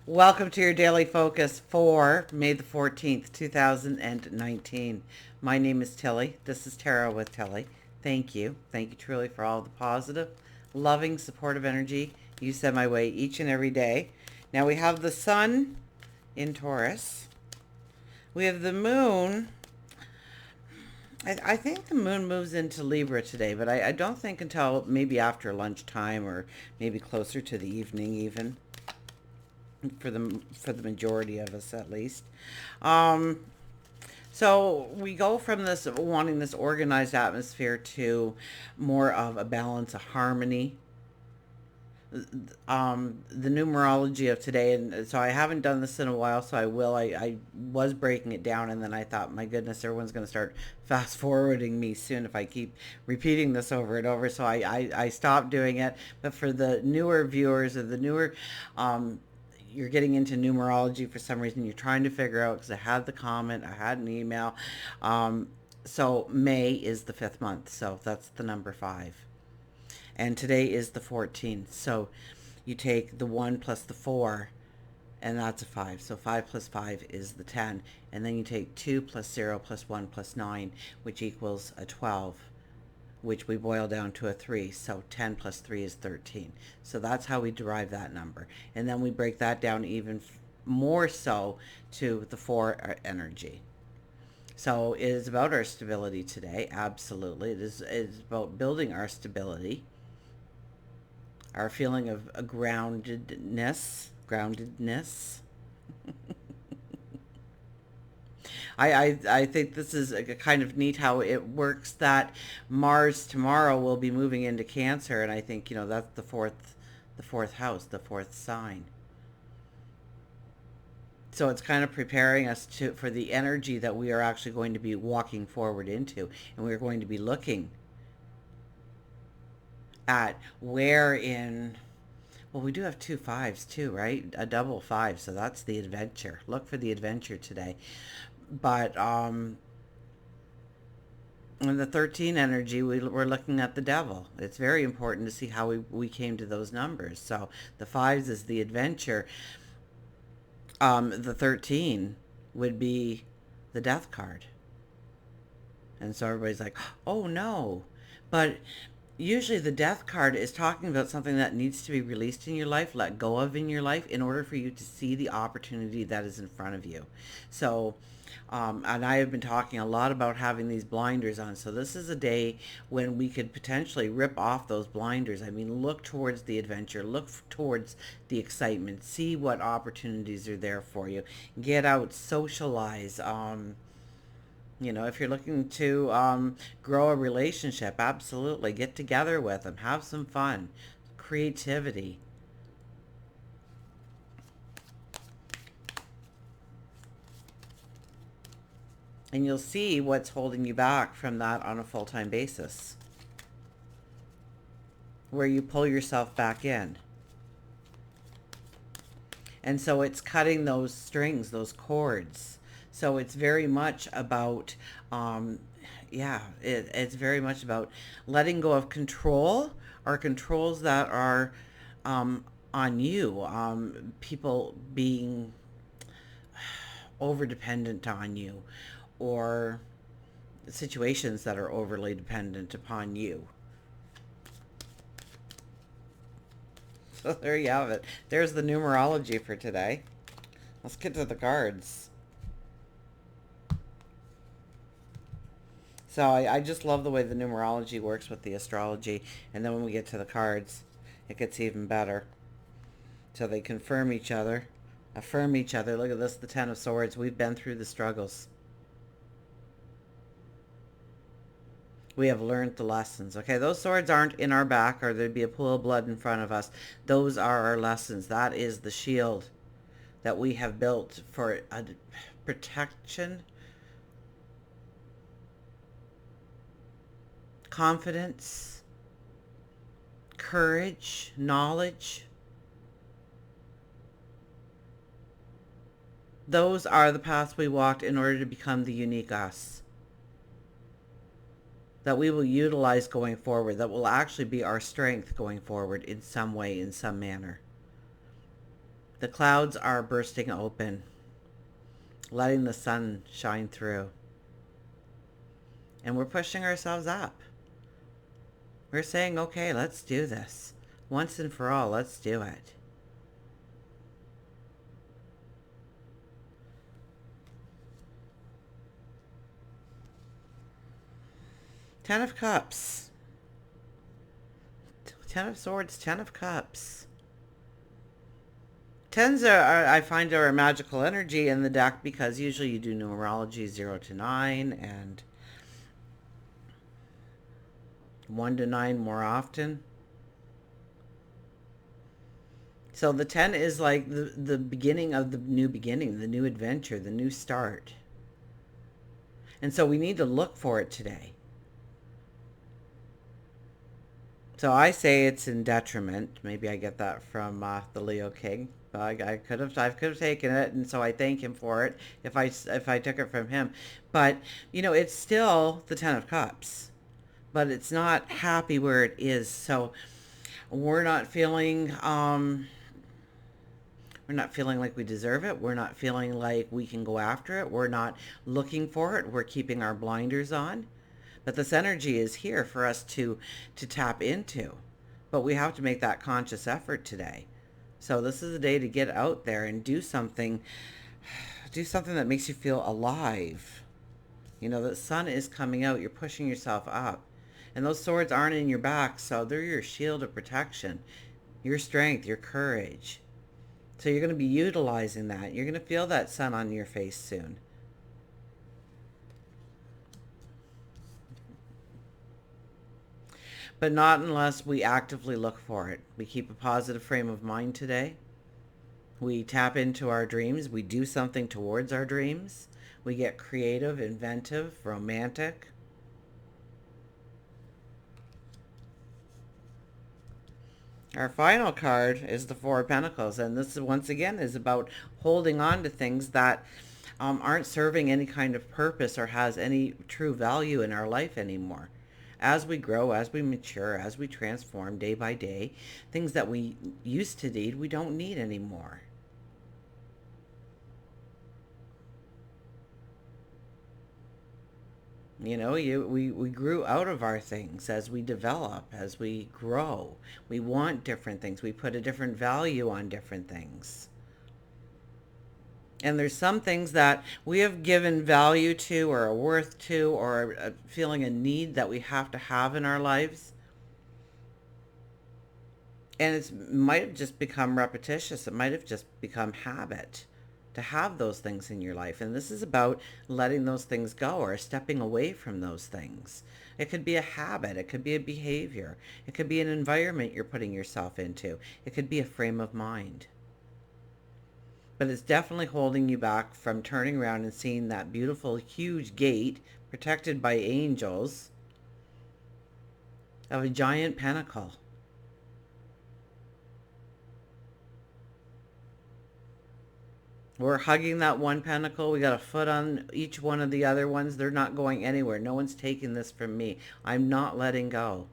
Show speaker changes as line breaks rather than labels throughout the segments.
Welcome to your daily focus for May the 14th, 2019. My name is Tilly. This is Tarot with Tilly. Thank you. Thank you truly for all the positive, loving, supportive energy you send my way each and every day. Now we have the sun in Taurus. We have the moon. I think the moon moves into Libra today, but I don't think until maybe after lunchtime or maybe closer to the evening even. For the majority of us at least. Um, so we go from this wanting this organized atmosphere to more of a balance, a harmony. The numerology of today, and so I haven't done this in a while, so I will. I was breaking it down, and then I thought, my goodness, everyone's going to start fast forwarding me soon if I keep repeating this over and over. So I stopped doing it. But for the newer viewers or the newer, you're getting into numerology for some reason, you're trying to figure out, because I had the comment, I had an email. So May is the fifth month, so that's the number 5. And today is the 14th. So you take the 1 plus the 4, and that's a 5. So 5 plus 5 is the 10. And then you take 2 plus 0 plus 1 plus 9, which equals a 12, which we boil down to a 3. So 10 plus 3 is 13. So that's how we derive that number. And then we break that down even more so to the 4 energy. So it is about our stability today. Absolutely. It is about building our stability, our feeling of a groundedness. I think this is a kind of neat how it works, that Mars tomorrow will be moving into Cancer, and I think, that's the fourth house, the fourth sign. So it's kind of preparing us for the energy that we are actually going to be walking forward into, and we're going to be looking at where in, well, we do have 2 5s too, right? A double 5, so that's the adventure. Look for the adventure today. But in the 13 energy, we're looking at the devil. It's very important to see how we came to those numbers. So the 5s is the adventure. The 13 would be the death card. And so everybody's like, oh no. But usually the death card is talking about something that needs to be released in your life, let go of in your life, in order for you to see the opportunity that is in front of you. So, and I have been talking a lot about having these blinders on. So this is a day when we could potentially rip off those blinders. I mean, look towards the adventure, look towards the excitement, see what opportunities are there for you. Get out, socialize. If you're looking to grow a relationship, absolutely get together with them, have some fun, creativity. And you'll see what's holding you back from that on a full-time basis, where you pull yourself back in. And so it's cutting those strings, those cords. So it's very much about, it's very much about letting go of control, or controls that are on you. People being over dependent on you, or situations that are overly dependent upon you. So there you have it. There's the numerology for today. Let's get to the cards. So I just love the way the numerology works with the astrology. And then when we get to the cards, it gets even better. So they confirm each other, affirm each other. Look at this, the 10 of Swords. We've been through the struggles. We have learned the lessons. Okay, those swords aren't in our back, or there'd be a pool of blood in front of us. Those are our lessons. That is the shield that we have built for a protection, confidence, courage, knowledge. Those are the paths we walked in order to become the unique us that we will utilize going forward, that will actually be our strength going forward in some way, in some manner. The clouds are bursting open, letting the sun shine through. And we're pushing ourselves up. We're saying, okay, let's do this. Once and for all, let's do it. Ten of Cups. Ten of Swords, Ten of Cups. Tens I find, are a magical energy in the deck because usually you do numerology 0 to 9 and 1 to 9 more often. So the 10 is like the beginning of the new beginning, the new adventure, the new start. And so we need to look for it today. So I say it's in detriment. Maybe I get that from the Leo King. I could have taken it, and so I thank him for it if I took it from him. But it's still the Ten of Cups, but it's not happy where it is. So we're not feeling like we deserve it. We're not feeling like we can go after it. We're not looking for it. We're keeping our blinders on. But this energy is here for us to tap into. But we have to make that conscious effort today. So this is a day to get out there and do something that makes you feel alive. The sun is coming out. You're pushing yourself up. And those swords aren't in your back, so they're your shield of protection, your strength, your courage. So you're going to be utilizing that. You're going to feel that sun on your face soon. But not unless we actively look for it. We keep a positive frame of mind today. We tap into our dreams. We do something towards our dreams. We get creative, inventive, romantic. Our final card is the Four of Pentacles. And this, once again, is about holding on to things that aren't serving any kind of purpose or has any true value in our life anymore. As we grow, as we mature, as we transform day by day, things that we used to need, we don't need anymore. We grew out of our things as we develop, as we grow. We want different things. We put a different value on different things. And there's some things that we have given value to or a worth to or feeling a need that we have to have in our lives. And it might have just become repetitious. It might have just become habit to have those things in your life. And this is about letting those things go or stepping away from those things. It could be a habit. It could be a behavior. It could be an environment you're putting yourself into. It could be a frame of mind. But it's definitely holding you back from turning around and seeing that beautiful, huge gate protected by angels of a giant pentacle. We're hugging that one pentacle. We got a foot on each one of the other ones. They're not going anywhere. No one's taking this from me. I'm not letting go.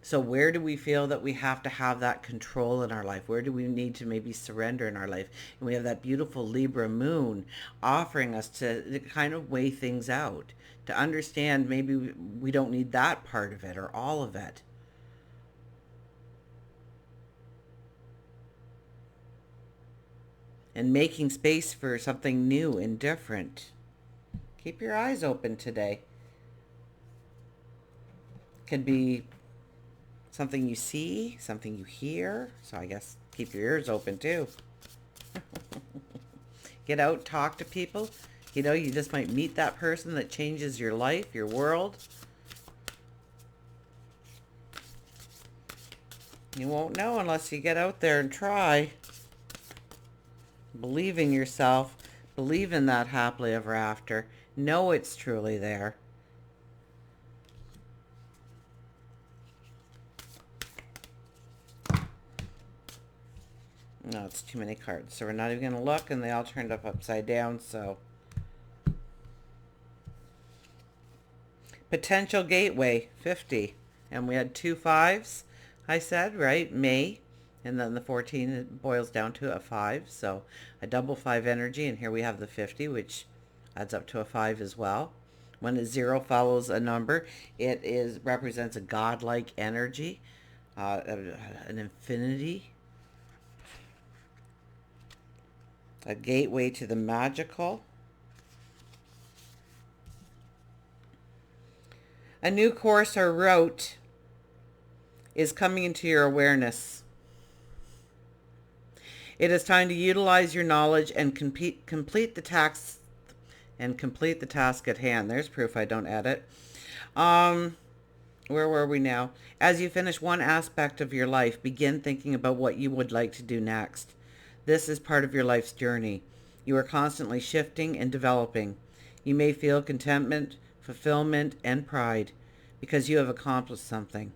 So where do we feel that we have to have that control in our life? Where do we need to maybe surrender in our life? And we have that beautiful Libra moon offering us to kind of weigh things out, to understand maybe we don't need that part of it or all of it. And making space for something new and different. Keep your eyes open today. Could be something you see, something you hear. So I guess keep your ears open too. Get out, talk to people. You just might meet that person that changes your life, your world. You won't know unless you get out there and try. Believe in yourself. Believe in that happily ever after. Know it's truly there. No, it's too many cards. So we're not even going to look, and they all turned up upside down, so. Potential gateway, 50. And we had 2 5s, I said, right? May. And then the 14, it boils down to a 5. So a double 5 energy. And here we have the 50, which adds up to a 5 as well. When a 0 follows a number, it represents a godlike energy, an infinity, a gateway to the magical. A new course or route is coming into your awareness. It is time to utilize your knowledge and complete the task at hand. There's proof I don't edit. Where were we now? As you finish one aspect of your life, begin thinking about what you would like to do next. This is part of your life's journey. You are constantly shifting and developing. You may feel contentment, fulfillment, and pride because you have accomplished something.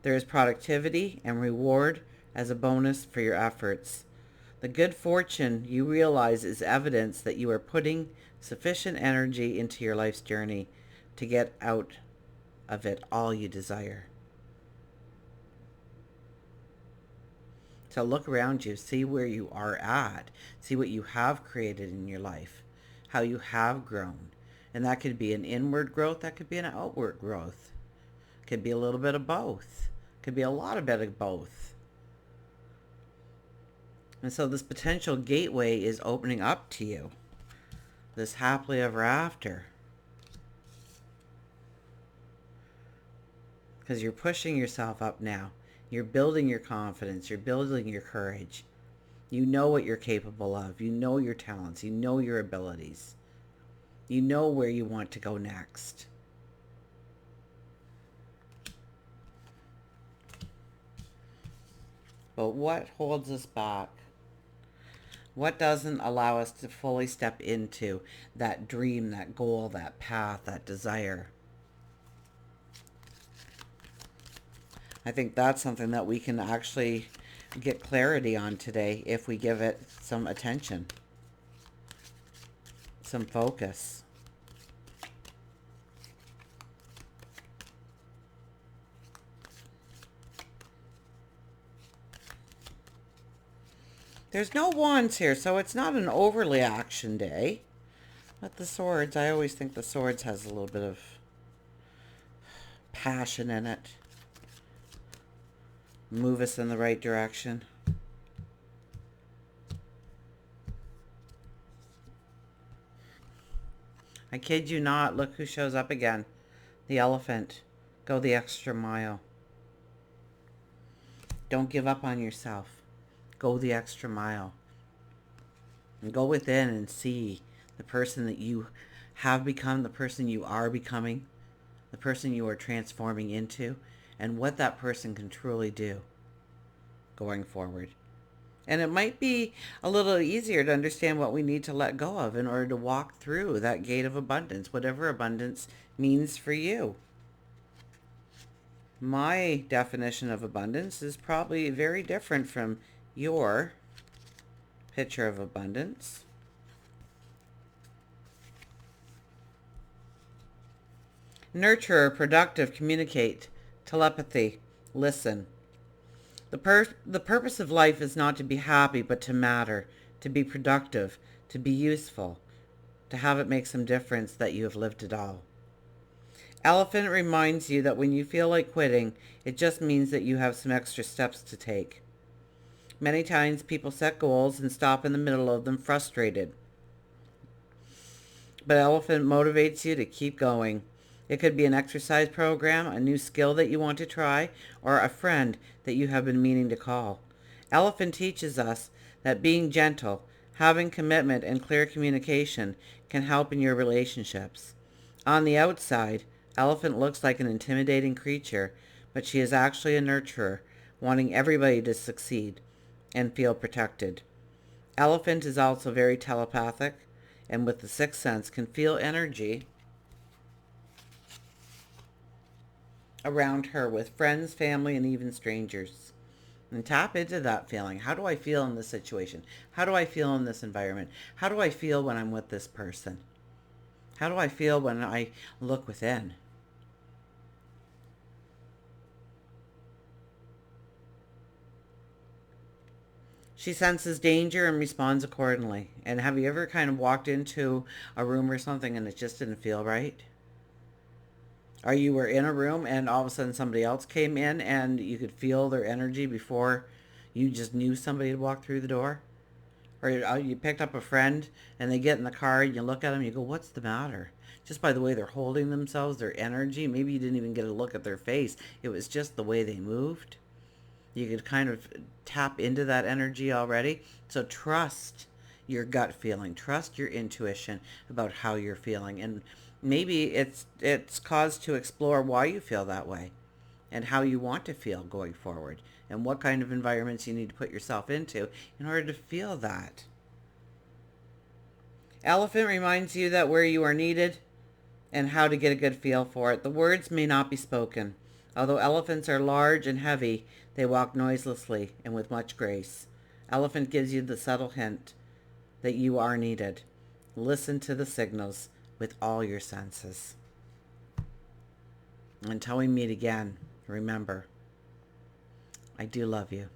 There is productivity and reward as a bonus for your efforts. The good fortune you realize is evidence that you are putting sufficient energy into your life's journey to get out of it all you desire. So look around you, see where you are at, see what you have created in your life, how you have grown. And that could be an inward growth, that could be an outward growth. It could be a little bit of both. It could be a lot of bit of both. And so this potential gateway is opening up to you. This happily ever after. Because you're pushing yourself up now. You're building your confidence. You're building your courage. You know what you're capable of. You know your talents. You know your abilities. You know where you want to go next. But what holds us back? What doesn't allow us to fully step into that dream, that goal, that path, that desire? I think that's something that we can actually get clarity on today if we give it some attention, some focus. There's no wands here, so it's not an overly action day. But the swords, I always think the swords has a little bit of passion in it. Move us in the right direction. I kid you not, look who shows up again. The elephant. Go the extra mile. Don't give up on yourself. Go the extra mile. And go within and see the person that you have become, the person you are becoming, the person you are transforming into, and what that person can truly do going forward. And it might be a little easier to understand what we need to let go of in order to walk through that gate of abundance, whatever abundance means for you. My definition of abundance is probably very different from your picture of abundance. Nurture, productive, communicate, telepathy, listen. The purpose of life is not to be happy, but to matter, to be productive, to be useful, to have it make some difference that you have lived it all. Elephant reminds you that when you feel like quitting, it just means that you have some extra steps to take. Many times people set goals and stop in the middle of them frustrated. But Elephant motivates you to keep going. It could be an exercise program, a new skill that you want to try, or a friend that you have been meaning to call. Elephant teaches us that being gentle, having commitment, and clear communication can help in your relationships. On the outside, Elephant looks like an intimidating creature, but she is actually a nurturer, wanting everybody to succeed and feel protected. Elephant is also very telepathic, and with the sixth sense can feel energy around her with friends, family, and even strangers. And tap into that feeling. How do I feel in this situation? How do I feel in this environment? How do I feel when I'm with this person? How do I feel when I look within? She senses danger and responds accordingly. And have you ever kind of walked into a room or something and it just didn't feel right? Or you were in a room and all of a sudden somebody else came in and you could feel their energy before you just knew somebody had walked through the door? Or you picked up a friend and they get in the car and you look at them and you go, what's the matter? Just by the way they're holding themselves, their energy. Maybe you didn't even get a look at their face. It was just the way they moved. You could kind of tap into that energy already. So trust your gut feeling. Trust your intuition about how you're feeling. And maybe it's cause to explore why you feel that way and how you want to feel going forward and what kind of environments you need to put yourself into in order to feel that. Elephant reminds you that where you are needed and how to get a good feel for it. The words may not be spoken. Although elephants are large and heavy, they walk noiselessly and with much grace. Elephant gives you the subtle hint that you are needed. Listen to the signals with all your senses. Until we meet again, remember, I do love you.